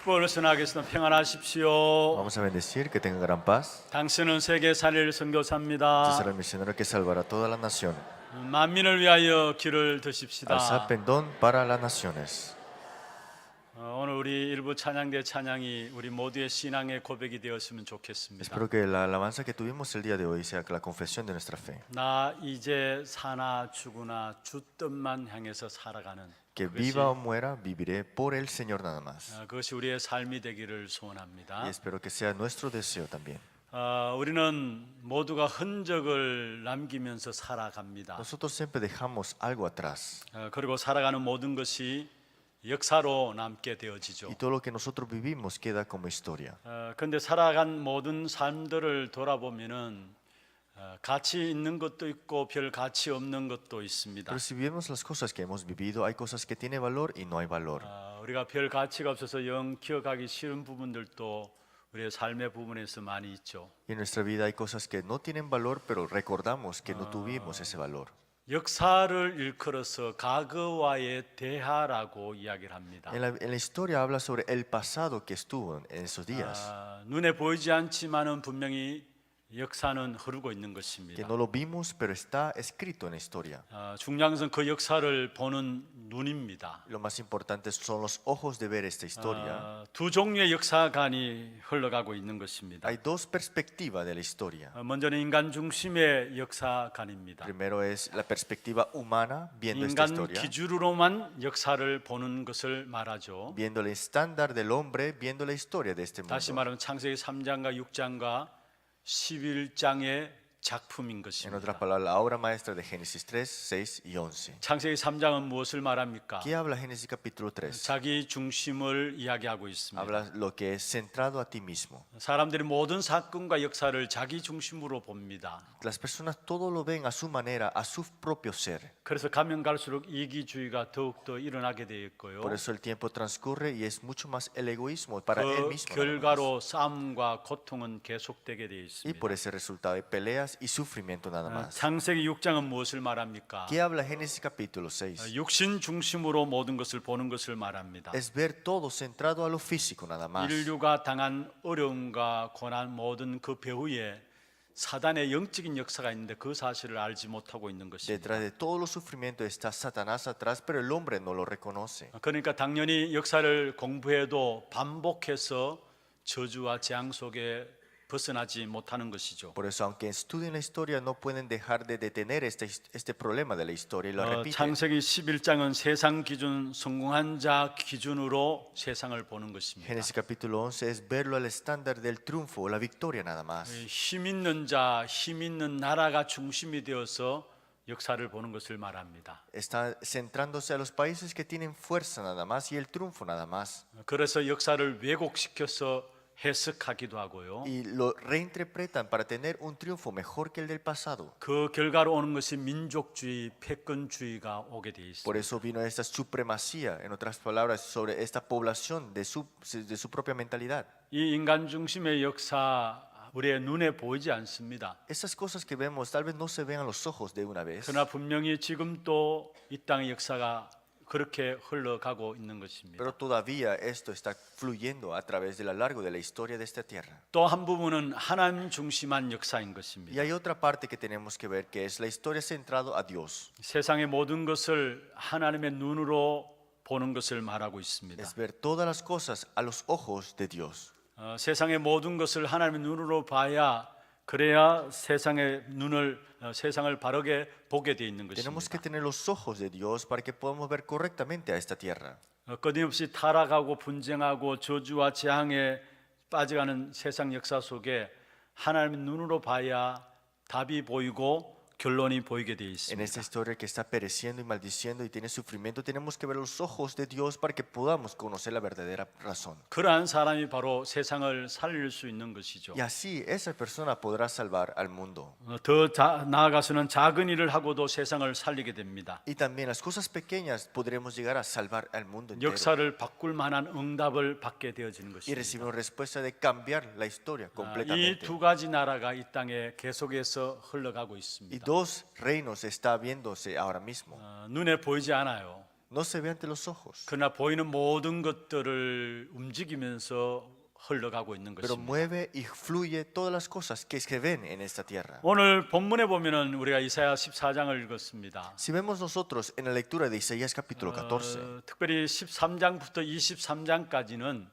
축복을 전하겠습니다. 평안하십시오. Vamos a bendecir, que tengan gran paz. 당신은 세계 살릴 Este 선교사입니다. será el misionero que salvará a toda la nación. 만민을 위하여 길을 드십시다. Alzad pendón para las naciones. 오늘 우리 일부 찬양대 찬양이 우리 모두의 신앙의 고백이 되었으면 좋겠습니다. Espero que la alabanza que tuvimos el día de hoy sea la confesión de nuestra fe. 나 이제 사나 죽으나 주 뜻만 향해서 살아가는 Que viva o muera, viviré por el Señor nada más. 그것이 우리의 삶이 되기를 소원합니다. Y espero que sea nuestro deseo también. 우리는 모두가 흔적을 남기면서 살아갑니다. Nosotros siempre dejamos algo atrás. 그리고 살아가는 모든 것이 역사로 남게 되어지죠. Y todo lo que nosotros vivimos queda como historia. 그런데 살아간 모든 삶들을 돌아보면은 가치 있는 것도 있고 별 가치 없는 것도 있습니다. Pero si vemos las cosas que hemos vivido, hay cosas que tienen valor y no hay valor. 우리가 별 가치가 없어서 영 기억하기 싫은 부분들도 우리의 삶의 부분에서 많이 있죠. Y en nuestra vida hay cosas que no tienen valor, pero recordamos que no tuvimos ese valor. 역사를 일컬어서 과거와의 대화라고 이야기를 합니다. En la historia habla sobre el pasado que estuvo en esos días. 눈에 보이지 않지만은 분명히 역사는 흐르고 있는 Que 것입니다. no lo vimos, pero está escrito en la historia. 중요한 것은 그 역사를 보는 눈입니다. Lo más importante son los ojos de ver esta historia. 두 종류의 역사관이 흘러가고 있는 것입니다. Hay dos perspectivas de la historia. 먼저는 인간 중심의 역사관입니다. Primero es la perspectiva humana, viendo esta 인간 historia, 기준으로만 역사를 보는 것을 말하죠. viendo el estándar del hombre, viendo la historia de este 다시 mundo. 말하면 창세기 3장과 6장과 11장의 작품인 En 것입니다. otras palabras, la obra maestra de Génesis 3, 6 y 11. 창세기 3장은 무엇을 말합니까? ¿Qué habla Génesis capítulo 3? 자기 중심을 이야기하고 있습니다. Habla lo que es centrado a ti mismo. 사람들이 모든 사건과 역사를 자기 중심으로 봅니다. Las personas todo lo ven a su manera, a su propio ser. 그래서 가면 갈수록 이기주의가 더욱더 일어나게 되어 있고요. Por eso el tiempo transcurre y es mucho más el egoísmo para él 그 mismo. nada más. 결과로 싸움과 고통은 계속되게 되어 Y 있습니다. por ese resultado de peleas y sufrimiento nada más. 창세기 6장은 무엇을 말합니까? ¿Qué habla Génesis capítulo 6? 육신 중심으로 모든 것을 보는 것을 말합니다. Es ver todo centrado a lo físico nada más. 인류가 당한 어려움과 고난 모든 그 배후에 사단의 영적인 역사가 있는데 그 사실을 알지 못하고 있는 것입니다. Detrás de todos los sufrimientos está Satanás atrás, pero el hombre no lo reconoce. 그러니까 당연히 역사를 공부해도 반복해서 저주와 재앙 속에 벗어나지 못하는 것이죠. Por eso, aunque estudien la historia, no pueden dejar de detener este problema de la historia y lo repiten. 창세기 11장은 세상 기준 성공한 자 기준으로 세상을 보는 것입니다. Génesis capítulo 11 es verlo al estándar del triunfo o la victoria nada más. 힘 있는 자, 힘 있는 나라가 중심이 되어서 역사를 보는 것을 말합니다. Está centrándose a los países que tienen fuerza nada más y el triunfo nada más. 그래서 역사를 왜곡시켜서 해석하기도 하고요. Y lo reinterpretan para tener un triunfo mejor que el del pasado. 그 결과로 오는 것이 민족주의, 패권주의가 오게 돼 Por 있습니다. eso vino esta supremacía, en otras palabras, sobre esta población de su propia mentalidad. 이 인간 중심의 역사 우리의 눈에 보이지 않습니다. Esas cosas que vemos tal vez no se ven a los ojos de una vez, 그러나 분명히 지금도 이 땅의 역사가 그렇게 흘러가고 있는 것입니다. pero todavía esto está fluyendo a través de lo largo de la historia de esta tierra. 또 한 부분은 하나님 중심한 역사인 Y 것입니다. hay otra parte que tenemos que ver, que es la historia centrada a Dios. 세상의 모든 것을 하나님의 눈으로 보는 것을 말하고 있습니다. Es ver todas las cosas a los ojos de Dios. 세상의 모든 것을 하나님의 눈으로 봐야 그래야 세상을 바르게 보게 돼 있는 Tenemos 것입니다. que tener los ojos de Dios para que podamos ver correctamente a esta tierra. 끊임없이 타락하고 분쟁하고 저주와 재앙에 빠져가는 세상 역사 속에 하나님의 눈으로 봐야 답이 보이고 결론이 보이게 돼 En 있습니다. esta historia que está pereciendo y maldiciendo y tiene sufrimiento, tenemos que ver los ojos de Dios para que podamos conocer la verdadera razón. 그러한 사람이 바로 세상을 살릴 수 있는 것이죠. Y así esa persona podrá salvar al mundo. 더 나아가서는 작은 일을 하고도 세상을 살리게 됩니다. Y también las cosas pequeñas podremos llegar a salvar al mundo entero. 역사를 바꿀 만한 응답을 받게 되어지는 Y 것입니다. recibimos respuesta de cambiar la historia 이 completamente. 두 가지 나라가 이 땅에 계속해서 흘러가고 Y 있습니다. dos reinos está viéndose ahora mismo. 눈에 보이지 않아요. no se ve ante los ojos, 그러나 보이는 모든 것들을 움직이면서 흘러가고 있는 pero 것입니다. mueve y fluye todas las cosas que se ven en esta tierra. 오늘 본문에 보면은 우리가 이사야 14장을 읽었습니다. Si vemos nosotros en la lectura de Isaías capítulo 14, 특별히 13장부터 23장까지는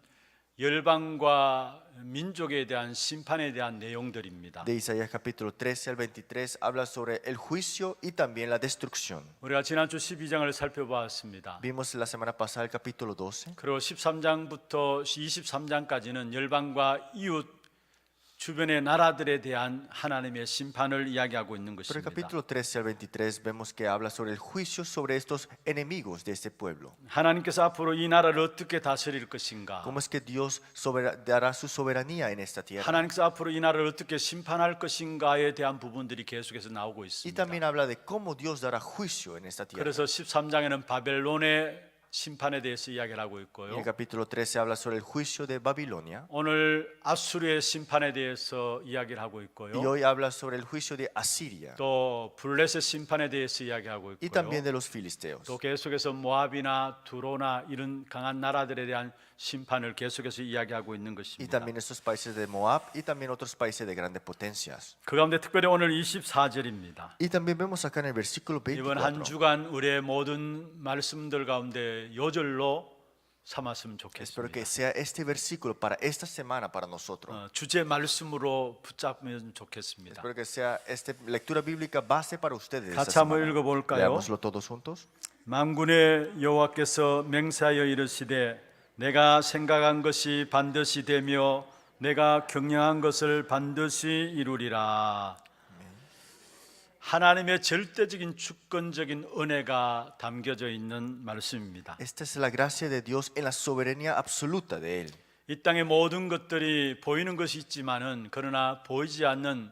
열방과 민족에 대한 심판에 대한 내용들입니다. de Isaías capítulo 13 al 23, habla sobre el juicio y también la destrucción. 우리가 지난주 12장을 살펴보았습니다. Vimos la semana pasada el capítulo 12. 그리고 13장부터 23장까지는 열방과 이웃 주변의 나라들에 대한 하나님의 심판을 이야기하고 있는 Pero el 것입니다. capítulo 13 al 23 vemos que habla sobre el juicio sobre estos enemigos de este pueblo. 하나님께서 앞으로 이 나라를 어떻게 다스릴 것인가? ¿Cómo es que Dios dará su soberanía en esta tierra? 하나님께서 앞으로 이 나라를 어떻게 심판할 것인가에 대한 부분들이 계속해서 나오고 Y 있습니다. también habla de cómo Dios dará juicio en esta tierra. 그래서 13장에는 바벨론의 심판에 대해서 이야기를 하고 En 있고요. el capítulo 13 habla sobre el juicio de Babilonia. 오늘 아수르의 심판에 대해서 이야기를 하고 Y 있고요. hoy habla sobre el juicio de Asiria. 또 블레셋 심판에 대해서 이야기하고 Y también 있고요. de los filisteos. 또 계속해서 모압이나 두로나 이런 강한 나라들에 대한 심판을 계속해서 이야기하고 있는 Y 것입니다. también estos países de Moab y también otros países de grandes potencias. 그 가운데 특별히 오늘 24절입니다. Y también vemos acá en el versículo 이번 한 24. 주간 우리의 모든 말씀들 가운데 요절로 삼았으면 Espero 좋겠습니다. que sea este versículo para esta semana para nosotros. 주제 말씀으로 붙잡으면 좋겠습니다. Espero que sea esta lectura bíblica base para ustedes. esta 같이 한번 semana. 읽어볼까요? Leámoslo todos juntos. 만군의 여호와께서 맹세하여 이르시되 내가 생각한 것이 반드시 되며 내가 경영한 것을 반드시 이루리라. 하나님의 절대적인 주권적인 은혜가 담겨져 있는 말씀입니다. Esta es la gracia de Dios en la soberanía absoluta de Él. 이 땅의 모든 것들이 보이는 것이 있지만은 그러나 보이지 않는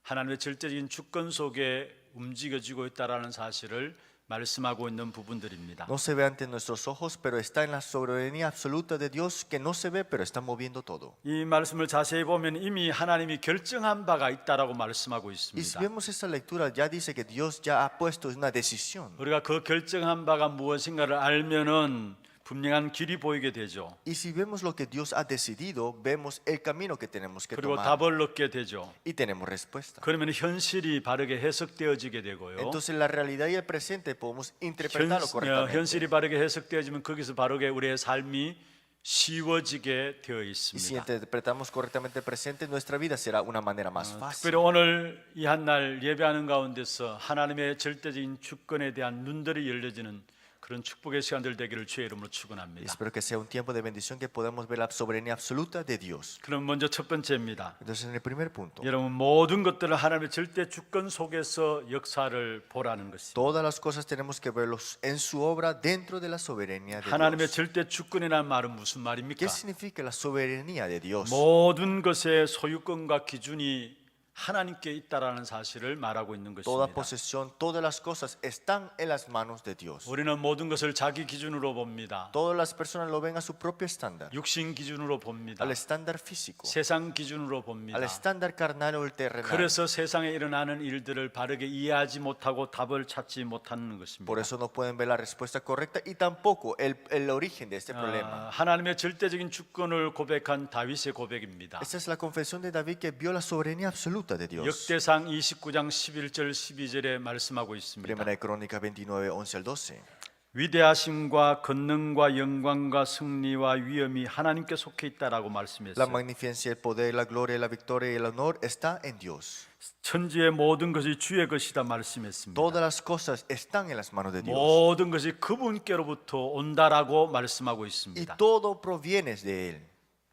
하나님의 절대적인 주권 속에 움직여지고 있다라는 사실을 말씀하고 있는 부분들입니다. No se ve ante nuestros ojos, pero está en la soberanía absoluta de Dios que no se ve, pero está moviendo todo. 이 말씀을 자세히 보면 이미 하나님이 결정한 바가 있다라고 말씀하고 Y si 있습니다. vemos esta lectura, ya dice que Dios ya ha puesto una decisión. 우리가 그 결정한 바가 무엇인가를 알면은 분명한 길이 보이게 되죠. Y si vemos lo que Dios ha decidido, vemos el camino que tenemos que 그리고 tomar 답을 얻게 되죠. y tenemos respuesta. 그러면 현실이 바르게 해석되어지게 되고요. Entonces la realidad y el presente podemos interpretarlo correctamente. 현실이 바르게 해석되어지면 거기서 바르게 우리의 삶이 쉬워지게 되어 Y si 있습니다. interpretamos correctamente el presente, nuestra vida será una manera más fácil. 특별히 오늘 이 한 날 예배하는 가운데서 하나님의 절대적인 주권에 대한 눈들이 열려지는 그런 축복의 시간들 되기를 주의 이름으로 Y 축원합니다. espero que sea un tiempo de bendición que podamos ver la soberanía absoluta de Dios. 그럼 먼저 첫 번째입니다. Entonces en el primer punto, 여러분 모든 것들을 하나님의 절대 주권 속에서 역사를 보라는 것입니다. todas las cosas tenemos que verlos en su obra dentro de la soberanía de 하나님의 Dios. 절대 주권이라는 말은 무슨 말입니까? ¿Qué significa la soberanía de Dios? 모든 것의 소유권과 기준이 하나님께 있다라는 사실을 말하고 있는 Toda 것입니다. posesión, todas las cosas están en las manos de Dios. 우리는 모든 것을 자기 기준으로 봅니다. Todas las personas lo ven a su propio estándar, 육신 기준으로 봅니다. al estándar físico, 세상 기준으로 봅니다. al estándar carnal o el terrenal. 그래서 세상에 일어나는 일들을 바르게 이해하지 못하고 답을 찾지 못하는 것입니다. Por eso no pueden ver la respuesta correcta y tampoco el origen de este problema. 하나님의 절대적인 주권을 고백한 다윗의 고백입니다. Esta es la confesión de David que vio la soberanía absoluta de Dios. 역대상 29장 11절 12절에 말씀하고 있습니다. Primera de Crónica 29, 11 al 12. 위대하심과 권능과 영광과 승리와 위엄이 하나님께 속해 있다라고 La 말씀했어요. magnificencia, el poder, la gloria, la victoria y el honor está en Dios. 천지의 모든 것이 주의 것이다 말씀했습니다. Todas las cosas están en las manos de Dios. 모든 것이 그분께로부터 온다라고 말씀하고 Y 있습니다. todo proviene de Él.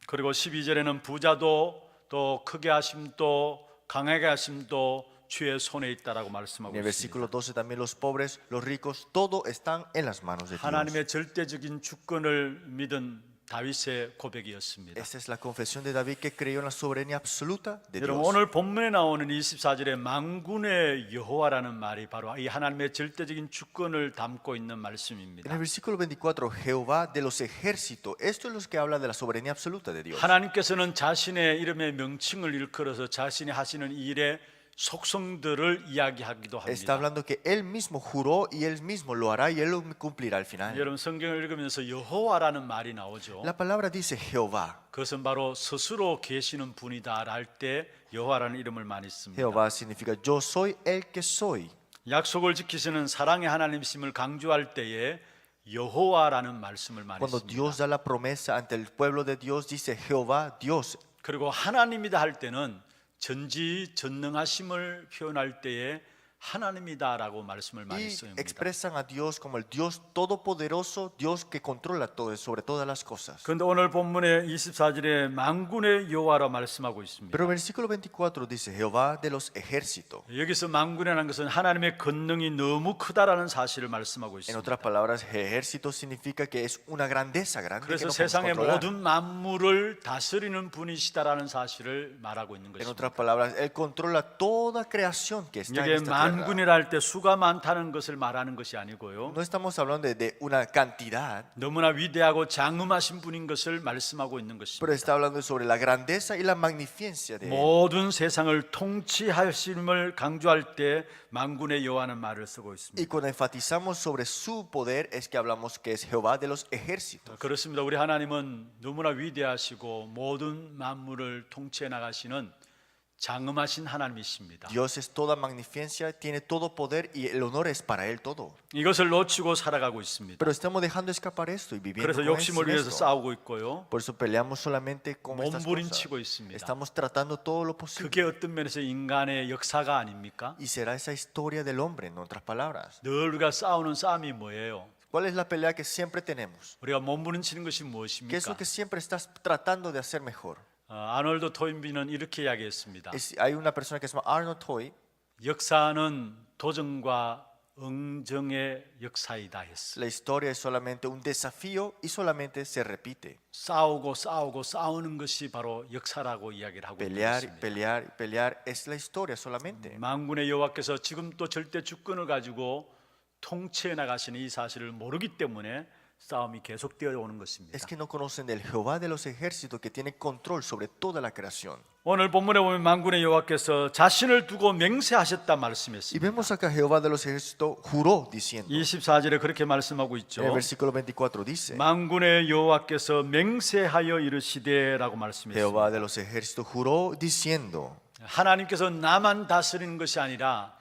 그리고 12절에는 부자도 또 크게 하심도 강하게 하심도 주의 손에 있다라고 En 말씀하고 el versículo 있습니다. 12 también los pobres, los ricos, todo están en las manos de Dios. 하나님의 절대적인 주권을 믿은 다윗의 고백이었습니다. Esta es la confesión de David que creyó en la soberanía absoluta de 여러분 Dios. 오늘 본문에 나오는 24절에 만군의 여호와라는 말이 바로 이 하나님의 절대적인 주권을 담고 있는 En 말씀입니다. el versículo 24, Jehová de los ejércitos, esto es lo que habla de la soberanía absoluta de Dios. 하나님께서는 자신의 이름의 명칭을 일컬어서 자신이 하시는 일에 속성들을 이야기하기도 Está 합니다. hablando que Él mismo juró y Él mismo lo hará y Él lo cumplirá al final. 여러분 성경을 읽으면서 여호와라는 말이 나오죠. La palabra dice Jehová. 그것은 바로 스스로 계시는 분이다 할 때 여호와라는 이름을 많이 씁니다. Jehová significa yo soy el que soy. 약속을 지키시는 사랑의 하나님이심을 강조할 때에 여호와라는 말씀을 많이 Cuando 씁니다. Dios da la promesa ante el pueblo de Dios, dice Jehová, Dios. 그리고 하나님이다 할 때는 전지전능하심을 표현할 때에 하나님이다라고 말씀을 많이 Y 씁니다. expresan a Dios como el Dios todopoderoso, Dios que controla todo sobre todas las cosas. 그런데 오늘 본문의 24절에 만군의 여호와라 말씀하고 있습니다. Pero versículo 24 dice Jehová de los ejércitos. 여기서 만군이라는 것은 하나님의 권능이 너무 크다라는 사실을 말씀하고 En 있습니다. otras palabras, ejército significa que es una grandeza grande que 그래서 no podemos 세상의 controlar. 모든 만물을 다스리는 분이시다라는 사실을 말하고 있는 En 것입니다. otras palabras, Él controla toda creación que está en 여기에 esta tierra. 만군이라 할 때 수가 많다는 것을 말하는 것이 아니고요. No estamos hablando de una cantidad, 너무나 위대하고 장엄하신 분인 것을 말씀하고 있는 pero 것입니다. está hablando sobre la grandeza y la magnificencia de Él. 모든 세상을 통치하심을 강조할 때 만군의 여호와는 말을 쓰고 Y 있습니다. cuando enfatizamos sobre su poder es que hablamos que es Jehová de los ejércitos. 그렇습니다. 우리 하나님은 너무나 위대하시고 모든 만물을 통치해 나가시는 장엄하신 하나님이십니다. Dios es toda magnificencia, tiene todo poder y el honor es para Él todo. 이것을 놓치고 살아가고 있습니다. Pero estamos dejando escapar esto y viviendo 그래서 con 욕심을 위해서 esto. 싸우고 있고요. Por eso peleamos solamente con estas 몸부림치고 cosas. 있습니다. Estamos tratando todo lo posible. 그게 어떤 면에서 인간의 역사가 아닙니까? Y será esa historia del hombre, en otras palabras. 늘 우리가 싸우는 싸움이 뭐예요? ¿Cuál es la pelea que siempre tenemos? 우리가 몸부림치는 것이 ¿Qué es 무엇입니까? lo que siempre estás tratando de hacer mejor? 아놀드 토인비는 이렇게 이야기했습니다. Hay una persona que se llama Arnold Toy. 역사는 도전과 응정의 역사이다 했어. La historia es solamente un desafío y solamente se repite. 싸우는 것이 바로 역사라고 이야기를 하고 Pelear, 있습니다. pelear, pelear es la historia solamente. 만군의 여호와께서 지금 또 절대 주권을 가지고 통치해 나가시는 이 사실을 모르기 때문에 싸움이 계속되어 오는 것입니다. Es que no conocen del Jehová de los ejércitos que tiene control sobre toda la creación. 오늘 본문에 보면 만군의 여호와께서 자신을 두고 맹세하셨다 Y 말씀했습니다. vemos acá Jehová de los ejércitos juró diciendo. 24절에 그렇게 말씀하고 있죠. En el versículo 24 dice. 만군의 여호와께서 맹세하여 이르시되라고 Jehová 말씀했습니다. de los ejércitos juró diciendo. 하나님께서 나만 다스리는 것이 아니라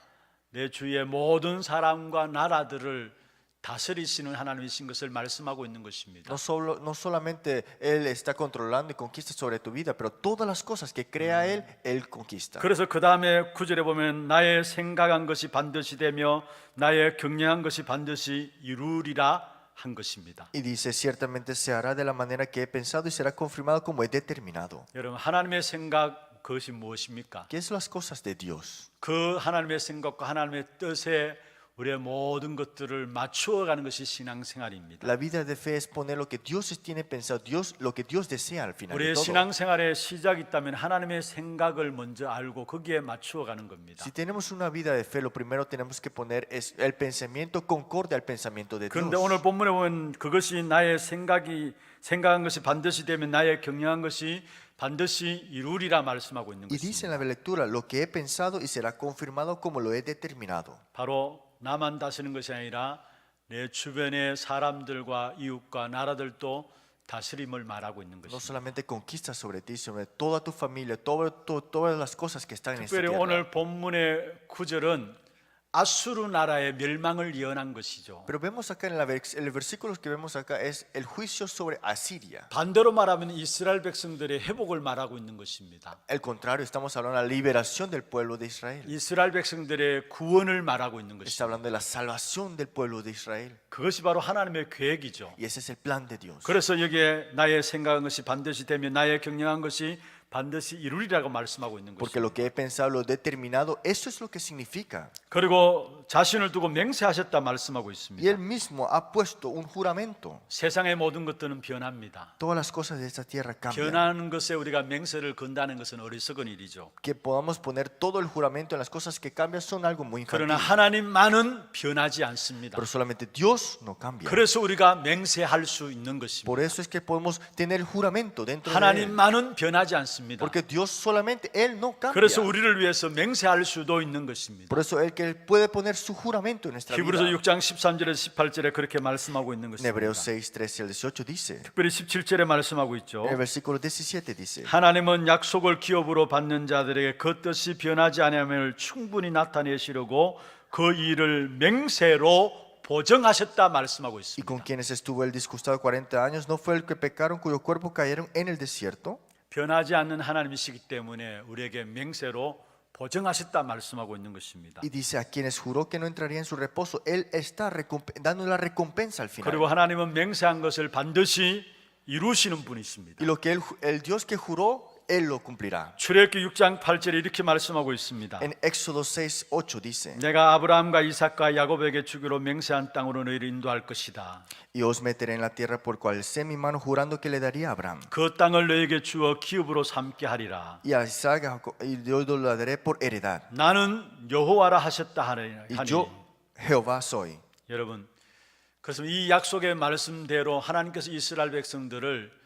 내 주위의 모든 사람과 나라들을 다스리시는 하나님이신 것을 말씀하고 있는 것입니다. No solamente Él está controlando y conquista sobre tu vida, pero todas las cosas que crea Él, Él conquista. 그래서 그 다음에 9절에 보면 나의 생각한 것이 반드시 되며 나의 경영한 것이 반드시 이루리라 한 것입니다. Y dice, ciertamente se hará de la manera que he pensado y será confirmado como he determinado. 여러분 하나님의 생각 그것이 무엇입니까? ¿Qué es las cosas de Dios? 그 하나님의 생각과 하나님의 뜻에 우리의 모든 것들을 맞추어가는 것이 신앙생활입니다. La vida de fe es poner lo que Dios tiene pensado, lo que Dios desea al final de 우리의 todo. 신앙생활의 시작이 있다면 하나님의 생각을 먼저 알고 거기에 맞추어가는 겁니다. Si tenemos una vida de fe, lo primero tenemos que poner es el pensamiento concorde al pensamiento de 그런데 Dios. 오늘 본문에 보면 그것이 나의 생각한 것이 반드시 되면 나의 경영한 것이 반드시 이루리라 말씀하고 있는 Y dice en 것입니다. la lectura, lo que he pensado y será confirmado como lo he determinado. 바로 나만 다스리는 것이 아니라 내 주변의 사람들과 이웃과 나라들도 다스림을 말하고 있는 No 것입니다. solamente conquista sobre ti, sobre toda tu familia, todas las cosas que están en esta 특별히 tierra. 오늘 본문의 9절은 아수르 나라의 멸망을 예언한 것이죠. Pero vemos acá en el versículo que vemos acá es el juicio sobre Asiria. 반대로 말하면 이스라엘 백성들의 회복을 말하고 있는 것입니다. Al contrario, estamos hablando de la liberación del pueblo de Israel. 이스라엘 백성들의 구원을 말하고 있는 Está 것입니다. hablando de la salvación del pueblo de Israel. 그것이 바로 하나님의 계획이죠. Y ese es el plan de Dios. 그래서 여기에 나의 생각한 것이 반드시 되며 나의 경영한 것이 반드시 이루리라고 말씀하고 있는 Porque 것입니다. lo que he pensado, lo determinado, eso es lo que significa. 그리고 자신을 두고 맹세하셨다 말씀하고 Y 있습니다. él mismo ha puesto un juramento. 세상의 모든 것들은 변합니다. Todas las cosas de esta tierra cambian. 변하는 것에 우리가 맹세를 건다는 것은 어리석은 일이죠. Que podamos poner todo el juramento en las cosas que cambian son algo muy infantil. 그러나 하나님만은 변하지 않습니다. Pero solamente Dios no cambia. 그래서 우리가 맹세할 수 있는 것입니다. Por eso es que podemos tener el juramento dentro de él. 하나님만은 변하지 않습니다. 않습니다. Porque Dios solamente, Él no cambia. 그래서 우리를 위해서 맹세할 수도 있는 것입니다. Por eso Él que Él puede poner su juramento en nuestra 히브리서 vida. 6장 13절에서 18절에 그렇게 말씀하고 있는 En 것입니다. Hebreos 6, 13 al 18 dice, 특별히 17절에 말씀하고 있죠. en el versículo 17 dice, 하나님은 약속을 기업으로 받는 자들에게 그 뜻이 변하지 아니함을 충분히 나타내시려고 그 일을 맹세로 보정하셨다 말씀하고 y 있습니다. con quienes estuvo Él disgustado 40 años, ¿no fue el que pecaron cuyos cuerpos cayeron en el desierto? 변하지 않는 하나님이시기 때문에 우리에게 맹세로 보정하셨다 말씀하고 있는 것입니다. Y dice, a quienes juró que no entraría en su reposo, Él está dando la recompensa al 그리고 final. 하나님은 맹세한 것을 반드시 이루시는 분이십니다. Y lo que el Dios que juró, Él lo cumplirá. 출애굽기 6장 8절에 이렇게 말씀하고 있습니다. En Éxodo 6, 8 dice, 내가 아브라함과 이삭과 야곱에게 주기로 맹세한 땅으로 너희를 인도할 것이다. y os meteré en la tierra por cual alcé mi mano jurando que le daría a Abraham. 그 땅을 너희에게 주어 기업으로 삼게 하리라. Y a Isaac a Jacob, y yo lo daré por heredad. 나는 여호와라 하셨다 하니. Y yo, Jehová soy. 여러분, 그래서 이 약속의 말씀대로 하나님께서 이스라엘 백성들을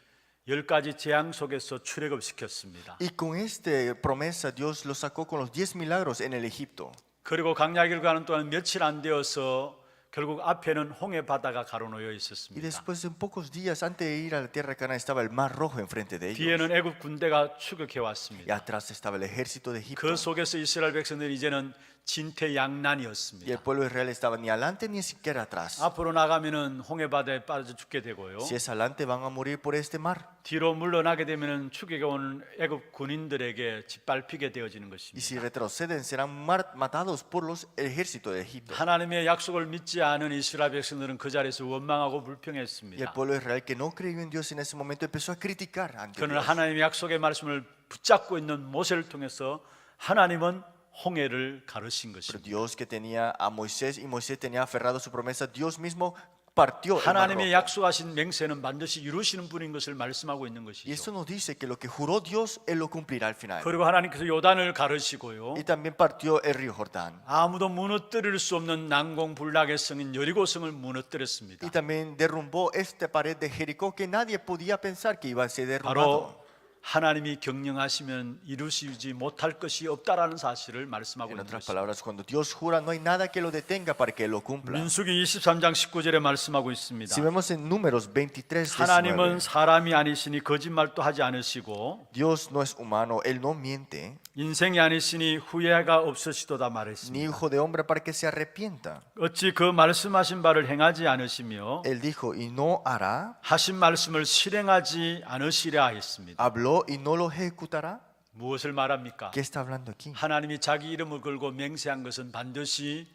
10가지 재앙 속에서 출애굽시켰습니다. Y con esta promesa Dios lo sacó con los 10 milagros en el Egipto. 그리고 광야길을 가는 동안 며칠 안 되어서 결국 앞에는 홍해 바다가 가로놓여 Y 있었습니다. después de pocos días antes de ir a la tierra de Canaán estaba el mar rojo enfrente de ellos. 뒤에는 애굽 군대가 추격해 Y 왔습니다. atrás estaba el ejército de Egipto. 그 속에서 이스라엘 백성들이 이제는 Y el 진퇴양난이었습니다. pueblo de Israel estaba ni adelante ni siquiera atrás. 앞으로 나가면은 홍해 바다에 빠져 죽게 되고요. Si es adelante van a morir por este mar. 뒤로 물러나게 되면은 추격해 오는 애굽 군인들에게 짓밟히게 되어지는 Y 것입니다. si retroceden serán matados por los ejércitos de Egipto. 하나님의 약속을 믿지 않은 이스라엘 백성들은 그 자리에서 원망하고 Y el 불평했습니다. pueblo de Israel que no creyó en Dios en ese momento empezó a criticar ante 그러나 Dios. 하나님의 약속의 말씀을 붙잡고 있는 모세를 통해서 하나님은 홍해를 가르신 Pero 것입니다. Dios que tenía a Moisés y Moisés tenía aferrado a su promesa, Dios mismo partió el mar 하나님의 rojo. 약속하신 맹세는 반드시 이루시는 분인 것을 말씀하고 있는 Y 것이죠. eso nos dice que lo que juró Dios, Él lo cumplirá al final. 그리고 하나님께서 요단을 가르시고요. Y también partió el río Jordán. 아무도 무너뜨릴 수 없는 난공불락의 성인 여리고성을 무너뜨렸습니다. Y también derrumbó esta pared de Jericó que nadie podía pensar que iba a ser 바로 derrumbado. 하나님이 경영하시면 이루시지 못할 것이 없다라는 사실을 말씀하고 En 있는 otras 것입니다. palabras, cuando Dios jura, no hay nada que lo detenga para que lo cumpla. 민수기 23장 19절에 말씀하고 있습니다. Si vemos en Números 23, 하나님은 19, 사람이 아니시니 거짓말도 하지 않으시고 Dios no es humano, Él no miente, 인생이 아니시니 후회가 없으시도다 ni 말했습니다. hijo de hombre para que se arrepienta. 어찌 그 말씀하신 바를 행하지 않으시며 Él dijo, y no hará, 하신 말씀을 실행하지 않으시랴 했습니다. habló y no lo ejecutará. 무엇을 말합니까? ¿Qué está hablando aquí? 하나님이 자기 이름을 걸고 맹세한 것은 반드시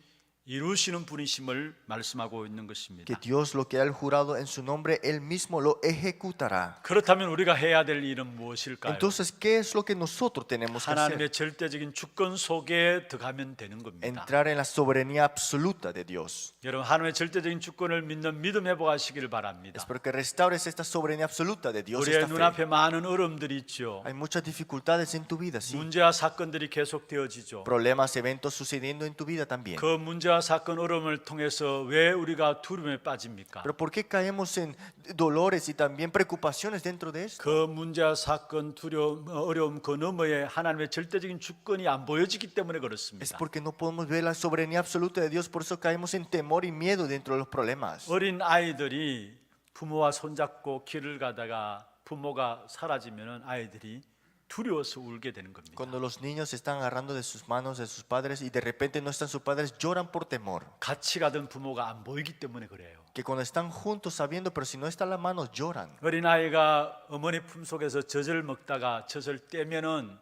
이루시는 분이심을 말씀하고 있는 Que 것입니다. Dios lo que ha jurado en su nombre, Él mismo lo ejecutará. 그렇다면 우리가 해야 될 일은 무엇일까요? Entonces, ¿qué es lo que nosotros tenemos que hacer? 하나님의 절대적인 주권 속에 들어가면 되는 겁니다. Entrar en la soberanía absoluta de Dios. 여러분 하나님의 절대적인 주권을 믿는 믿음 회복하시기를 바랍니다. Espero que restaures esta soberanía absoluta de Dios. 우리의 Esta fe. 눈앞에 많은 어려움들이 있죠. Hay muchas dificultades en tu vida, sí. 문제와 사건들이 계속되어지죠. Problemas, eventos sucediendo en tu vida también. 그 문제와 사건 어려움을 통해서 왜 우리가 두려움에 빠집니까? Pero ¿por qué caemos en dolores y también preocupaciones dentro de esto? 그 문제와 사건, 두려움, 어려움 그 너머에 하나님의 절대적인 주권이 안 보여지기 때문에 Es 그렇습니다. porque no podemos ver la soberanía absoluta de Dios, por eso caemos en temor y miedo dentro de los problemas. 어린 아이들이 부모와 손잡고 길을 가다가 부모가 사라지면은 아이들이 두려워서 울게 되는 겁니다. Cuando los niños se están agarrando de sus manos de sus padres y de repente no están sus padres, lloran por temor. 같이 가던 부모가 안 보이기 때문에 그래요. Que cuando están juntos sabiendo, pero si no están las manos, lloran. 어린 아이가 어머니 품속에서 젖을 먹다가 젖을 떼면은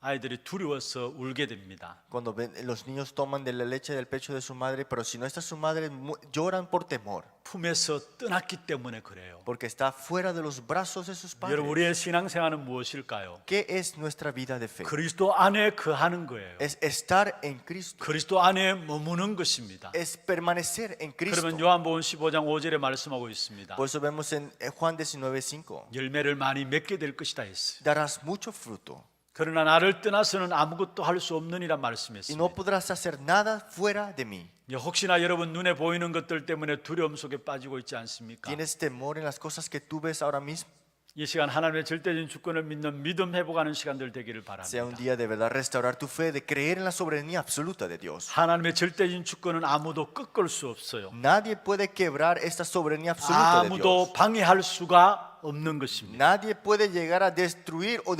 아이들이 두려워서 울게 됩니다. Cuando los niños toman de la leche del pecho de su madre, pero si no está su madre, lloran por temor. 품에서 떠났기 때문에 그래요. Porque está fuera de los brazos de sus padres. 여러분 우리의 신앙생활은 무엇일까요? ¿Qué es nuestra vida de fe? 그리스도 안에 거하는 거예요. Es estar en Cristo. 그리스도 안에 머무는 것입니다. Es permanecer en Cristo. 그러면 요한복음 15장 5절에 말씀하고 있습니다. Por eso vemos en Juan 19:5. 열매를 많이 맺게 될 것이다 했어요. Darás mucho fruto 그러나 나를 떠나서는 아무것도 할 수 없느니라 y no 말씀했습니다. podrás hacer nada fuera de mí. 혹시나 여러분 눈에 보이는 것들 때문에 두려움 속에 빠지고 있지 않습니까? ¿Tienes temor en las cosas que tú ves ahora mismo? 이 시간 하나님의 절대적인 주권을 믿는 믿음 회복하는 시간들 되기를 Sea un 바랍니다. día de verdad restaurar tu fe, de creer en la soberanía absoluta de Dios. 하나님의 절대적인 주권은 아무도 꺾을 수 없어요. Nadie puede quebrar esta soberanía absoluta de 아무도 Dios. 방해할 수가 없는 것입니다. Nadie puede llegar a destruir o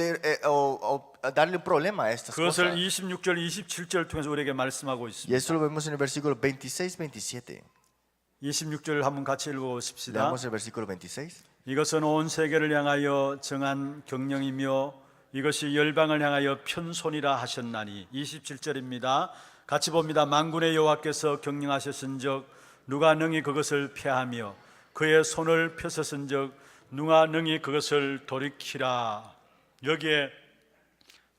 a darle un problema a estas 그것을 cosas. 26절, 27절 통해서 우리에게 말씀하고 Y 있습니다. eso lo vemos en el versículo 26, 27. 26절 한번 같이 읽어보십시다. Leamos el versículo 26. 이것은 온 세계를 향하여 정한 경령이며 이것이 열방을 향하여 편손이라 하셨나니. 27절입니다. 같이 봅니다. 만군의 여호와께서 경령하셨은즉 누가 능히 그것을 폐하며 그의 손을 펴셨은즉 누가 능히 그것을 돌이키라. 여기에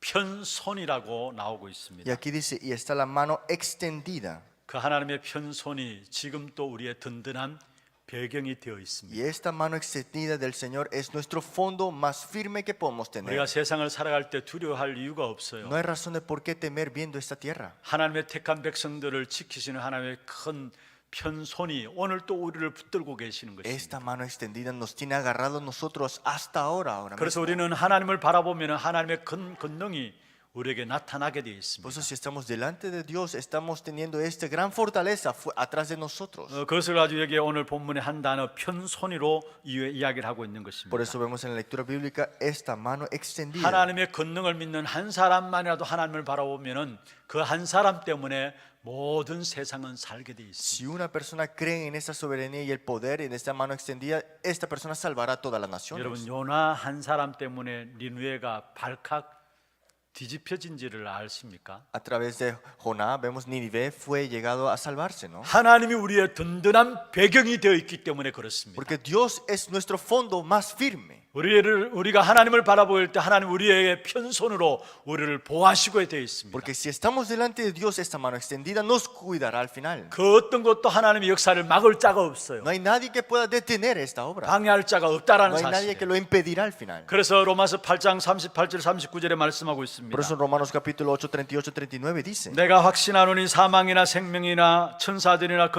편손이라고 나오고 Y 있습니다. aquí dice, y está la mano extendida. 그 하나님의 편손이 지금 또 우리의 든든한 배경이 되어 있습니다. Y esta mano extendida del Señor es nuestro fondo más firme que podemos 우리가 tener. 세상을 살아갈 때 두려워할 이유가 없어요. No hay razón de por qué temer viendo esta tierra. 하나님의 택한 백성들을 지키시는 하나님의 큰 편손이 오늘 또 우리를 붙들고 계시는 것입니다. Esta mano extendida nos tiene agarrados nosotros hasta ahora 그래서 mismo. 우리는 하나님을 바라보면 하나님의 권능이 우리에게 나타나게 되어 Por 있습니다. eso si estamos delante de Dios, estamos teniendo esta gran fortaleza atrás de nosotros. 그것을 가지고 여기 오늘 본문의 한 단어 편손이로 이야기를 하고 있는 Por 것입니다. eso vemos en la lectura bíblica esta mano extendida. 하나님의 권능을 믿는 한 사람만이라도 하나님을 바라보면은 그 한 사람 때문에 모든 세상은 살게 되어 있습니다. Si una persona cree en esta soberanía y el poder en esta mano extendida, esta persona salvará a todas las 여러분 naciones. 요나 한 사람 때문에 니느웨가 발칵 뒤집혀진지를 아십니까? A través de Jonás vemos Nínive fue llegado a salvarse, ¿no? 하나님이 우리의 든든한 배경이 되어 있기 때문에 그렇습니다. Porque Dios es nuestro fondo más firme. 우리가 하나님을 바라볼 때 하나님 우리의 편손으로 우리를 보호하시고 되어 있습니다. Porque si estamos delante de Dios, esta mano extendida nos cuidará al final. 그 어떤 것도 하나님의 역사를 막을 자가 없어요. No hay nadie que pueda detener esta obra. 방해할 자가 No 없다라는 hay nadie que 사실. lo impedirá al final. 그래서 로마서 8장 38절 39절에 말씀하고 있습니다. Por eso en Romanos capítulo 8, 38, 39 dice: 내가 확신하노니 사망이나 생명이나 천사들이나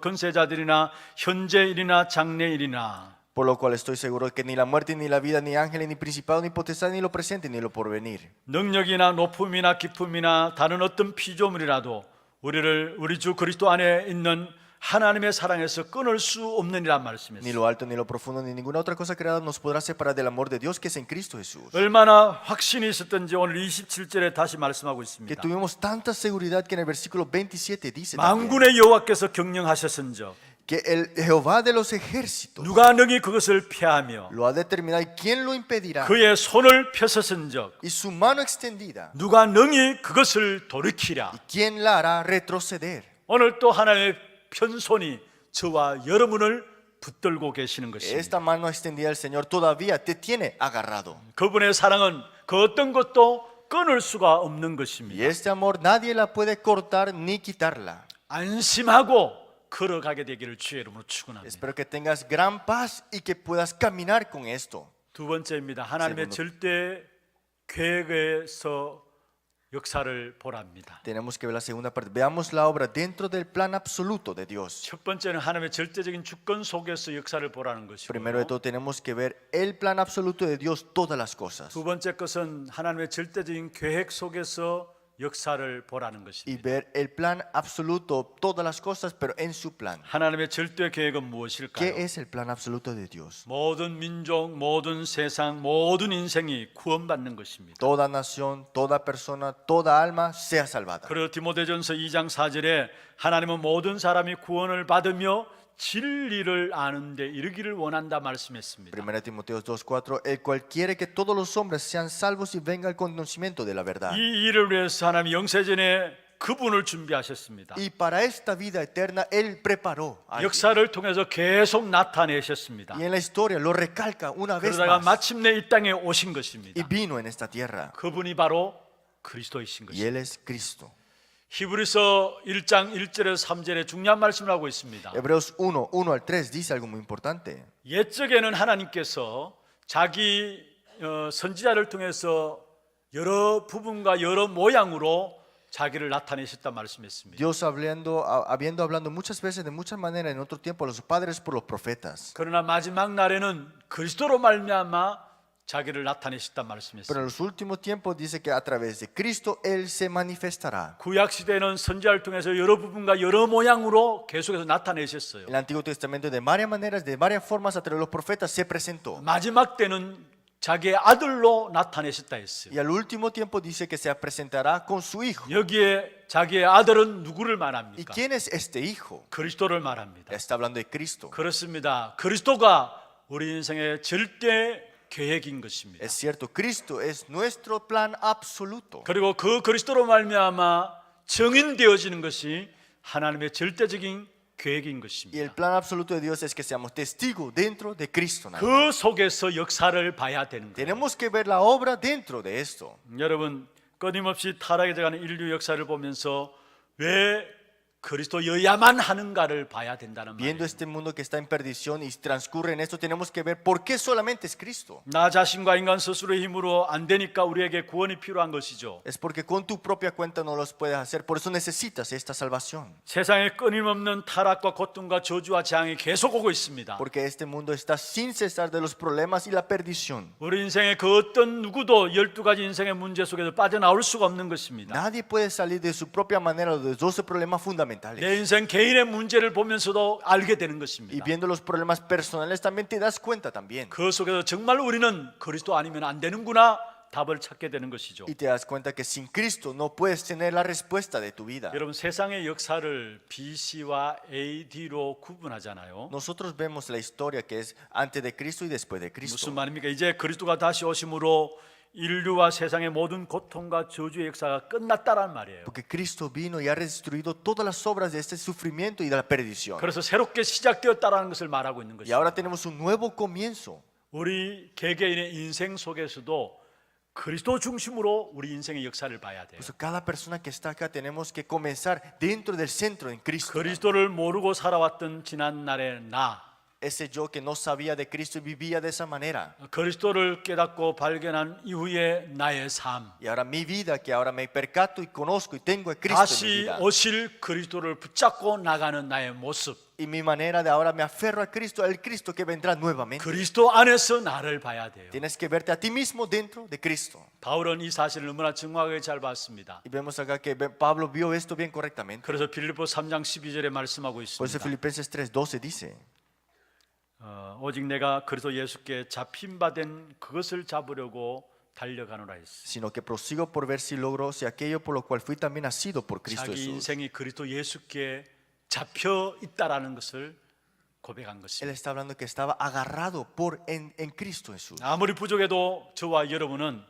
건세자들이나 현재일이나 장래일이나 Por lo cual estoy seguro de que ni la muerte, ni la vida, ni ángeles, ni principado, ni potestad, ni lo presente, ni lo porvenir, 능력이나 높음이나 기쁨이나 다른 어떤 피조물이라도 우리 주 그리스도 안에 있는 하나님의 사랑에서 끊을 수 없느니란 ni 말씀이었어요. lo alto, ni lo profundo, ni ninguna otra cosa creada nos podrá separar del amor de Dios que es en Cristo Jesús. 얼마나 확신이 있었던지 오늘 27절에 다시 말씀하고 Que 있습니다. tuvimos tanta seguridad que en el versículo 27 dice también 만군의 여호와께서 경영하셨은즉 que el Jehová de los ejércitos 누가 능히 그것을 폐하며 lo ha determinado y quién lo impedirá. 그의 손을 펴섰은즉 Y su mano extendida, 누가 능히 그것을 돌이키랴. ¿y quién la hará retroceder? 오늘 또 하나님의 편손이 저와 여러분을 붙들고 계시는 것입니다. Esta mano extendida del Señor todavía te tiene agarrado. 그분의 사랑은 그 어떤 것도 끊을 수가 없는 Y 것입니다. este amor nadie la puede cortar ni quitarla. 안심하고 걸어가게 되기를 주의 이름으로 축원합니다. Espero que tengas gran paz y que puedas caminar con esto. 두 번째입니다. 하나님의 절대 계획에서 역사를 보랍니다. Tenemos que ver la segunda parte. Veamos la obra dentro del plan absoluto de Dios. 첫 번째는 하나님의 절대적인 주권 속에서 역사를 보라는 Primero de 것이고, todo tenemos que ver el plan absoluto de Dios, todas las cosas. 두 번째 것은 하나님의 절대적인 계획 속에서 역사를 보라는 Y 것입니다. ver el plan absoluto, todas las cosas, pero en su plan. 하나님의 절대 계획은 ¿Qué 무엇일까요? es el plan absoluto de Dios? 모든 민족, 모든 세상, 모든 인생이 구원받는 것입니다. Toda nación, toda persona, toda alma sea salvada. 그리고 디모데전서 2장 4절에 하나님은 모든 사람이 구원을 받으며 진리를 아는데 이르기를 원한다 말씀했습니다. 1 Timoteo 2:4, el cual quiere que todos los hombres sean salvos y venga al conocimiento de la verdad. 이 일을 위해서 하나님 영세전에 그분을 준비하셨습니다. Y para esta vida eterna Él preparó a alguien. 역사를 통해서 계속 나타내셨습니다. Y en la historia lo recalca una vez 그러다가 más. 마침내 이 땅에 오신 Y 것입니다. vino en esta tierra. 그분이 바로 그리스도이신 Y 것입니다. Él es Cristo. 히브리서 1장 1절에서 3절에 중요한 말씀을 하고 있습니다. Hebreos 1, 1 al 3 dice algo muy importante. 옛적에는 하나님께서 자기 선지자를 통해서 여러 부분과 여러 모양으로 자기를 나타내셨다 말씀했습니다. Dios habiendo hablando muchas veces de muchas maneras en otro tiempo a los padres por los profetas. 그러나 마지막 날에는 그리스도로 말미암아 자기를 나타내셨다 Pero en 말씀했습니다. los últimos tiempos dice que a través de Cristo Él se manifestará. 구약 시대에는 선지자를 통해서 여러 부분과 여러 모양으로 계속해서 나타내셨어요. En el Antiguo Testamento de varias maneras, de varias formas a través de los profetas se presentó. 마지막 때는 자기의 아들로 나타내셨다 했어요. Y al último tiempo dice que se presentará con su Hijo. 여기에 자기의 아들은 누구를 ¿Y 말합니까? quién es este Hijo? 그리스도를 말합니다. Está hablando de Cristo. 그렇습니다. 그리스도가 우리 인생의 절대 계획인 것입니다. Es cierto, Cristo es nuestro plan absoluto. 그리고 그 그리스도로 말미암아 정인되어지는 것이 하나님의 절대적인 계획인 Y el 것입니다. plan absoluto de Dios es que seamos testigos dentro de Cristo. nada más. 그 속에서 역사를 봐야 되는 거예요. Tenemos que ver la obra dentro de esto. 여러분 끊임없이 타락해 가는 인류 역사를 보면서 왜 그리스도여야만 하는가를 봐야 된다는 Viendo 말이에요. este mundo que está en perdición y transcurre en esto, tenemos que ver por qué solamente es Cristo. 나 자신과 인간 스스로의 힘으로 안 되니까 우리에게 구원이 필요한 것이죠. Es porque con tu propia cuenta no los puedes hacer, por eso necesitas esta salvación. 세상에 끊임없는 타락과 고통과 저주와 재앙이 계속 오고 있습니다. Porque este mundo está sin cesar de los problemas y la perdición. 우리 인생의 그 어떤 누구도 12가지 인생의 문제 속에서 빠져나올 수가 없는 것입니다. Nadie puede salir de su propia manera de los 12 problemas fundamentales. 내 인생 개인의 문제를 보면서도 알게 되는 Y 것입니다. viendo los problemas personales también te das cuenta también. 그 속에서 정말 우리는 그리스도 아니면 안 되는구나 답을 찾게 되는 것이죠. Y te das cuenta que sin Cristo no puedes tener la respuesta de tu vida. 여러분 세상의 역사를 BC와 AD로 구분하잖아요. Nosotros vemos la historia que es antes de Cristo y después de Cristo. 무슨 말입니까? 이제 그리스도가 다시 오심으로 인류와 세상의 모든 고통과 저주의 역사가 끝났다란 말이에요. Porque Cristo vino y ha destruido todas las obras de este sufrimiento y de la perdición. 그래서 새롭게 시작되었다라는 것을 말하고 있는 Y 것이죠. ahora tenemos un nuevo comienzo. 우리 개개인의 인생 속에서도 그리스도 중심으로 우리 인생의 역사를 봐야 돼요. Por eso cada persona que está acá tenemos que comenzar dentro del centro en Cristo. 그리스도를 모르고 살아왔던 지난 날의 나, Ese yo que no sabía de Cristo y vivía de esa manera. 그리스도를 깨닫고 발견한 이후의 나의 삶, Y ahora mi vida, que ahora me percato y conozco y tengo a Cristo en mi 다시 vida. 오실 그리스도를 붙잡고 나가는 나의 모습, Y mi manera de ahora me aferro a Cristo, al Cristo que vendrá nuevamente. 그리스도 안에서 나를 봐야 돼요. Tienes que verte a ti mismo dentro de Cristo. 바울은 이 사실을 너무나 정확하게 잘 봤습니다. Y vemos acá que Pablo vio esto bien correctamente. 그래서 빌립보 3장 12절에 말씀하고 Por eso 있습니다. Filipenses 3:12 dice, 오직 내가 그리스도 예수께 잡힌 바 된 그것을 잡으려고 달려가노라 했어. sino que prosigo por ver si logro si aquello por lo cual fui también nacido por Cristo 자기 Jesús. 인생이 그리스도 예수께 잡혀 있다라는 것을 고백한 Él 것입니다. está hablando que estaba agarrado en Cristo Jesús. 아무리 부족해도 저와 여러분은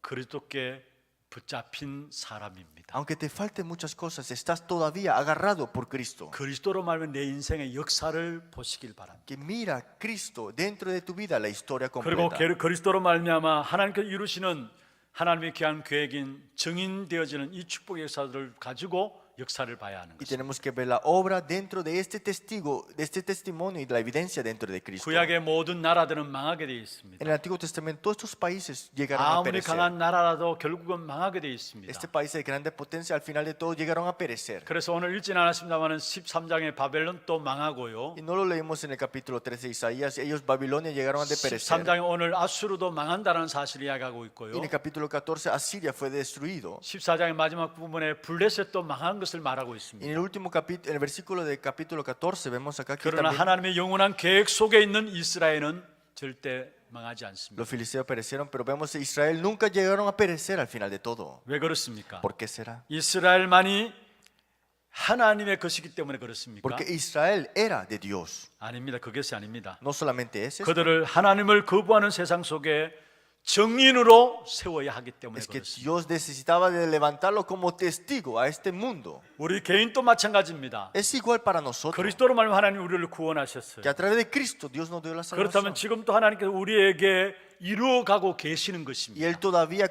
그리스도께 붙잡힌 사람입니다. Aunque te falten muchas cosas, estás todavía agarrado por Cristo. 그리스도로 말하면 내 인생의 역사를 보시길 바랍니다. Que mira Cristo dentro de tu vida la historia 그리고 completa. 그리스도로 말미암아 하나님께서 이루시는 하나님의 귀한 계획인 정인되어지는 이 축복의 역사들을 가지고 역사를 봐야 하는 Y 것입니다. tenemos que ver la obra dentro de este testigo, de este testimonio y la evidencia dentro de Cristo. 구약의 모든 나라들은 망하게 되어 있습니다. En el Antiguo Testamento todos estos países llegaron a 아무리 perecer. 강한 나라라도 결국은 망하게 되어 있습니다. Este país de grande potencia al final de todo llegaron a perecer. 그래서 오늘 읽지는 않았습니다만 13장의 바벨론 또 망하고요. Y no lo leímos en el capítulo 13 de Isaías, ellos Babilonia llegaron a perecer. 13장에 오늘 아수르도 망한다는 사실을 이야기하고 Y 있고요. en el capítulo 14 Asiria fue destruido. 14장의 마지막 부분에 블레셋도 망한 것을 말하고 Y 있습니다. en el último capítulo, en el versículo del capítulo 14 vemos acá que 그러나 también 하나님의 영원한 계획 속에 있는 이스라엘은 절대 망하지 않습니다. los filisteos perecieron, pero vemos que Israel nunca llegaron a perecer al final de todo. 왜 그렇습니까? ¿Por qué será? 이스라엘만이 하나님의 것이기 때문에 그렇습니까? Porque Israel era de Dios. 아닙니다. 그것이 아닙니다. No solamente ese, 그들을 하나님을 거부하는 세상 속에 정인으로 세워야 하기 때문에 es que 그렇습니다. Dios necesitaba de levantarlo como testigo a este mundo. 우리 개인도 마찬가지입니다. Es igual para nosotros, 그리스도로 말하면 하나님 우리를 구원하셨어요. que a través de Cristo Dios nos dio la 그렇다면 salvación. 지금도 하나님께서 우리에게 이루어가고 계시는 Y 것입니다. Él todavía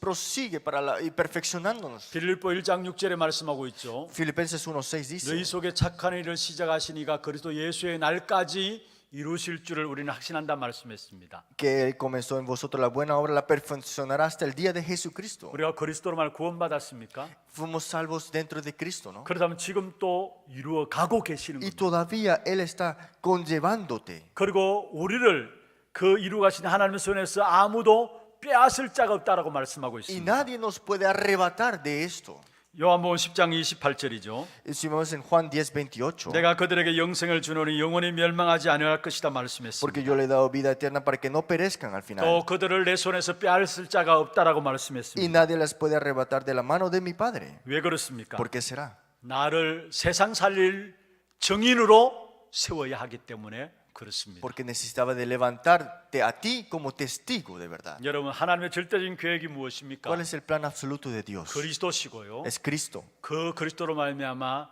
prosigue y perfeccionándonos. 빌립보 1장 6절에 말씀하고 있죠. Filipenses 1:6 dice, 너희 속에 착한 일을 시작하시니가 그리스도 예수의 날까지 이루실 줄을 우리는 확신한다 말씀했습니다. que Él comenzó en vosotros la buena obra, la perfeccionará hasta el día de Jesucristo. 우리가 그리스도로 말 구원받았습니까? Fuimos salvos dentro de Cristo, ¿no? 그렇다면 지금 또 이루어 가고 계시는 Y 겁니다. todavía Él está conllevándote. 그리고 우리를 그 이루 가신 하나님의 손에서 아무도 빼앗을 자가 없다라고 말씀하고 Y 있습니다. nadie nos puede arrebatar de esto. 요한복음 10장 28절이죠. Si vemos en Juan 10:28, 내가 그들에게 영생을 주노니 영원히 멸망하지 아니할 것이다 말씀했습니다. porque yo le he dado vida eterna para que no perezcan al 또 final. 그들을 내 손에서 빼앗을 자가 없다라고 Y 말씀했습니다. nadie las puede arrebatar de la mano de mi Padre. 왜 그렇습니까? ¿Por qué será? 나를 세상 살릴 증인으로 세워야 하기 때문에 그렇습니다. Porque necesitaba de levantarte a ti como testigo de verdad. 여러분, 하나님의 절대적인 계획이 무엇입니까? ¿Cuál es el plan absoluto de Dios? 그리스도시고요. Es Cristo. 그 그리스도로 말미암아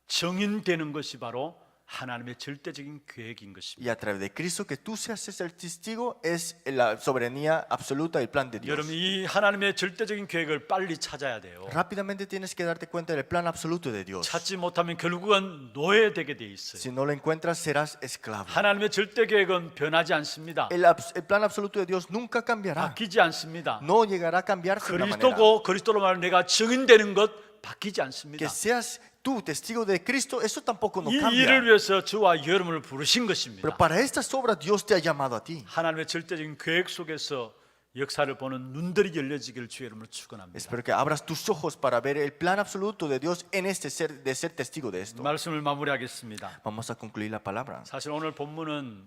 증인되는 것이 바로 하나님의 절대적인 계획인 것입니다. Y a través de Cristo que tú seas el testigo es la soberanía absoluta del plan de Dios. 여러분, 이 하나님의 절대적인 계획을 빨리 찾아야 돼요. Rápidamente tienes que darte cuenta del plan absoluto de Dios. 찾지 못하면 결국은 노예되게 돼 있어요. Si no lo encuentras serás esclavo. 하나님의 절대 계획은 변하지 않습니다. El plan absoluto de Dios nunca cambiará. 바뀌지 않습니다. No llegará a cambiarse de una manera. 그리스도고 그리스도로 말하면 내가 증인되는 것 바뀌지 않습니다. Que seas tú testigo de Cristo, eso tampoco no 이 일을 cambia. 위해서 저와 여러분을 부르신 것입니다. Pero para estas obras Dios te ha llamado a ti. 하나님의 절대적인 계획 속에서 역사를 보는 눈들이 열려지기를 주의 이름으로 축원합니다. Espero que abras tus ojos para ver el plan absoluto de Dios en este ser, de ser testigo de esto. 말씀을 마무리하겠습니다. Vamos a concluir la palabra. 사실 오늘 본문은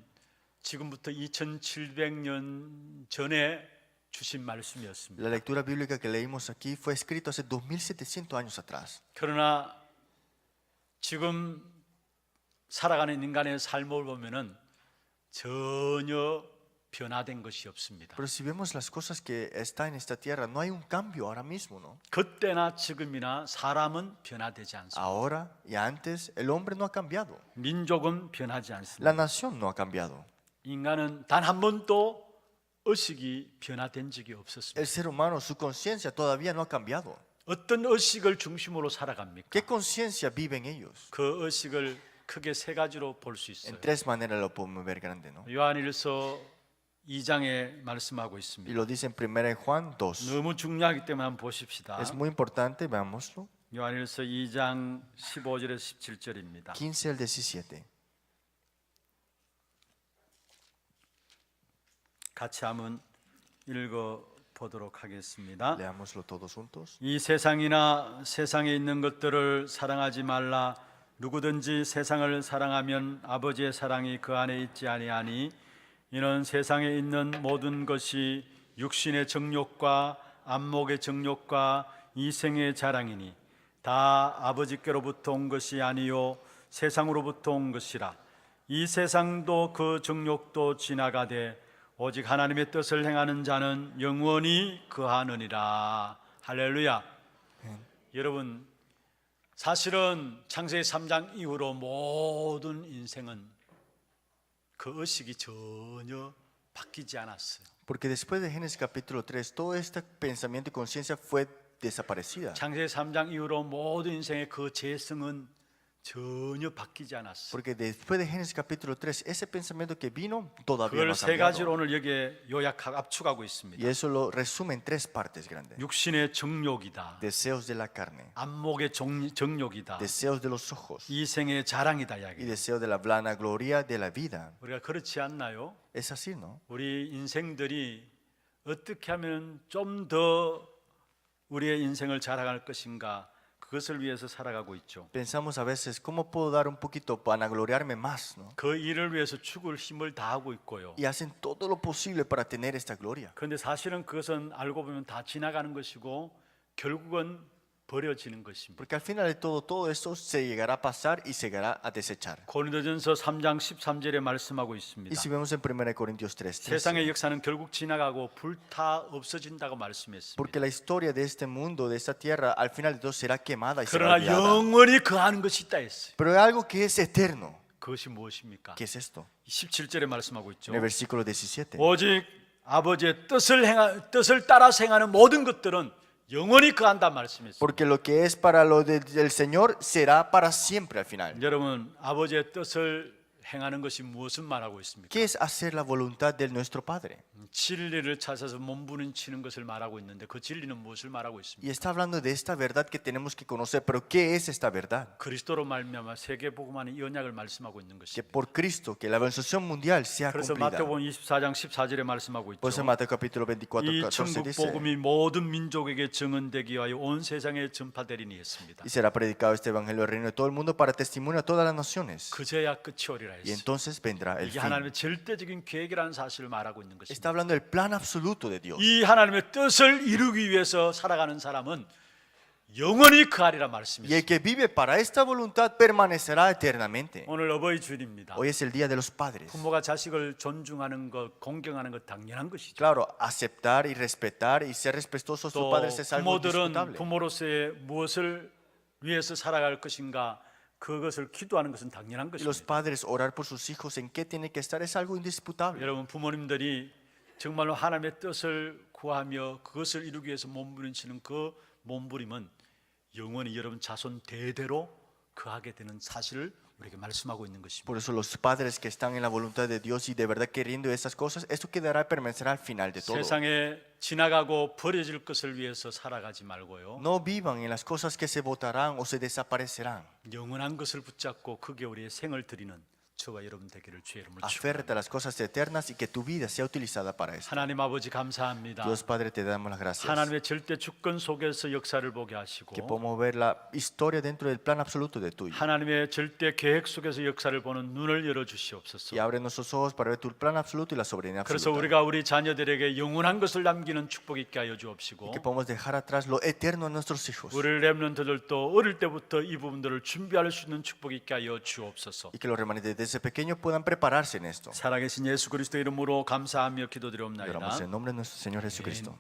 지금부터 2700년 전에 주신 말씀이었습니다. La lectura bíblica que leímos aquí fue escrito hace 2700 años atrás. 그러나 지금 살아가는 인간의 삶을 보면은 전혀 변화된 것이 없습니다. Pero si vemos las cosas que está en esta tierra, no hay un cambio ahora mismo, ¿no? 그때나 지금이나 사람은 변화되지 않습니다. Ahora y antes el hombre no ha cambiado. 민족은 변하지 않습니다. La nación no ha cambiado. 인간은 단 한 번도 의식이 변화된 적이 없었습니다. El ser humano, su conciencia todavía no ha cambiado. 어떤 의식을 중심으로 살아갑니까? ¿Qué conciencia viven ellos? 그 의식을 크게 세 가지로 볼 수 있어요. En tres maneras lo podemos ver grande, ¿no? 요한일서 2장에 말씀하고 Y 있습니다. lo dice en 1 Juan 2. 너무 중요하기 때문에 한번 보십시다. Es muy importante, veámoslo. 요한일서 2장 15절에서 17절입니다. 15 al 17. 같이 한번 읽어 보도록 하겠습니다. Leámoslo todos juntos. 이 세상이나 세상에 있는 것들을 사랑하지 말라. 누구든지 세상을 사랑하면 아버지의 사랑이 그 안에 있지 아니하니 이는 세상에 있는 모든 것이 육신의 정욕과 안목의 정욕과 이생의 자랑이니 다 아버지께로부터 온 것이 아니요 세상으로부터 온 것이라. 이 세상도 그 정욕도 지나가되 오직 하나님의 뜻을 행하는 자는 영원히 거하느니라. 할렐루야. 여러분, 사실은 창세기 3장 이후로 모든 인생은 그 의식이 전혀 바뀌지 않았어요. Porque después de Génesis capítulo 3, todo este pensamiento y conciencia fue desaparecida. 창세기 3장 이후로 모든 인생의 그 재성은 전혀 바뀌지 않았어요. Porque después de Génesis capítulo 3, ese pensamiento que vino todavía 그걸 no ha 세 가지로 cambiado. 오늘 여기에 요약하고 압축하고 있습니다. Y eso lo resume en tres partes grandes. 육신의 정욕이다. Deseos de la carne, 안목의 정욕이다. deseos de los ojos 이생의 자랑이다 y 이야기. deseos de la vanagloria de la vida. 우리가 그렇지 않나요? Es así, ¿no? 우리 인생들이 어떻게 하면 좀 더 우리의 인생을 자랑할 것인가 그것을 위해서 살아가고 있죠. Pensamos a veces, ¿cómo puedo dar un poquito para vanagloriarme más, ¿no? 그 일을 위해서 죽을 힘을 다하고 있고요. Y hacen todo lo posible para tener esta gloria. 그런데 사실은 그것은 알고 보면 다 지나가는 것이고 결국은 버려지는 것입니다. Porque al final de todo esto se llegará a pasar y se llegará a desechar. 고린도전서 3장 13절에 말씀하고 Y 있습니다. si vemos en 1 Corintios 3, 세상의 역사는 결국 지나가고 불타 없어진다고 말씀했습니다. porque la historia de este mundo, de esta tierra, al final de todo será quemada y será 그러나 olvidada. 영원히 거하는 것이 있다 했어요. Pero hay algo que es eterno. 그것이 무엇입니까? ¿Qué es esto? 17절에 말씀하고 있죠. En el versículo 17. 오직 아버지의 뜻을 따라서 행하는 모든 것들은 영원히 거한다 말씀했습니다. Porque lo que es para lo del Señor será para siempre al final. 여러분, 아버지의 뜻을 행하는 것이 무엇을 말하고 있습니까? ¿Qué es hacer la voluntad de nuestro Padre? 진리를 찾아서 몸부림치는 것을 말하고 있는데 그 진리는 무엇을 말하고 Y 있습니까? está hablando de esta verdad que tenemos que conocer, pero ¿qué es esta verdad? 그리스도로 말미암아 세계 복음화는 이 언약을 말씀하고 있는 Que 것입니다. por Cristo, que la evangelización mundial sea 그래서 cumplida. 마태복음 24장 14절에 말씀하고 Por eso 있죠. Mateo capítulo 24, 이 14 천국 dice, 복음이 모든 민족에게 증언되기 위하여 온 세상에 전파되리니 했습니다. y será predicado este evangelio del reino de todo el mundo para testimonio a todas las naciones. 그제야 끝이 오리라 Y 했습니다. entonces vendrá el 이게 fin. 하나님의 절대적인 계획이라는 사실을 말하고 있는 Está 것입니다. hablando del plan absoluto de Dios. 이 하나님의 뜻을 이루기 위해서 살아가는 사람은 영원히 그하리라 Y 말씀입니다. el que vive para esta voluntad permanecerá eternamente. 오늘 어버이 주일입니다. Hoy es el día de los padres. 부모가 자식을 존중하는 것, 공경하는 것 당연한 것이죠. Claro, aceptar y respetar y ser respetuosos a sus 또 padres es algo 부모들은 indiscutable. 부모로서의 무엇을 위해서 살아갈 것인가 그것을 기도하는 것은 당연한 Y los 것입니다. padres orar por sus hijos en qué tienen que estar es algo indisputable. 여러분 부모님들이 정말로 하나님의 뜻을 구하며 그것을 이루기 위해서 몸부림치는 그 몸부림은 영원히 여러분 자손 대대로 그하게 되는 사실을 우리에게 말씀하고 있는 것입니다. Por eso los padres que están en la voluntad de Dios y de verdad queriendo esas cosas, esto quedará y permanecerá al final de todo. 세상에 지나가고 버려질 것을 위해서 살아가지 말고요. No vivan en las cosas que se botarán o se desaparecerán. 영원한 것을 붙잡고 그게 우리의 생을 드리는 저와 여러분 되기를 주의 이름으로 축원합니다. Aférrate a las cosas eternas y que tu vida sea utilizada para eso. 하나님 아버지 감사합니다. Dios Padre, te damos las gracias. 하나님의 절대 주권 속에서 역사를 보게 하시고 Que podamos ver la historia dentro del plan absoluto de tuyo. 하나님의 절대 계획 속에서 역사를 보는 눈을 열어 주시옵소서. Y abre nuestros ojos para ver tu plan absoluto y la soberanía 그래서 absoluta. 우리가 우리 자녀들에게 영원한 것을 남기는 축복 있게 하여 주옵시고 Que podamos dejar atrás lo eterno en nuestros hijos. 우리 렘넌트들도 어릴 때부터 이 부분들을 준비할 수 있는 축복 있게 하여 주옵소서. Y que los remanentes desde pequeños puedan prepararse en esto. 살아계신 예수 그리스도 이름으로 감사하며 Y oramos 기도드리옵나이다. en nombre de nuestro Señor Jesucristo.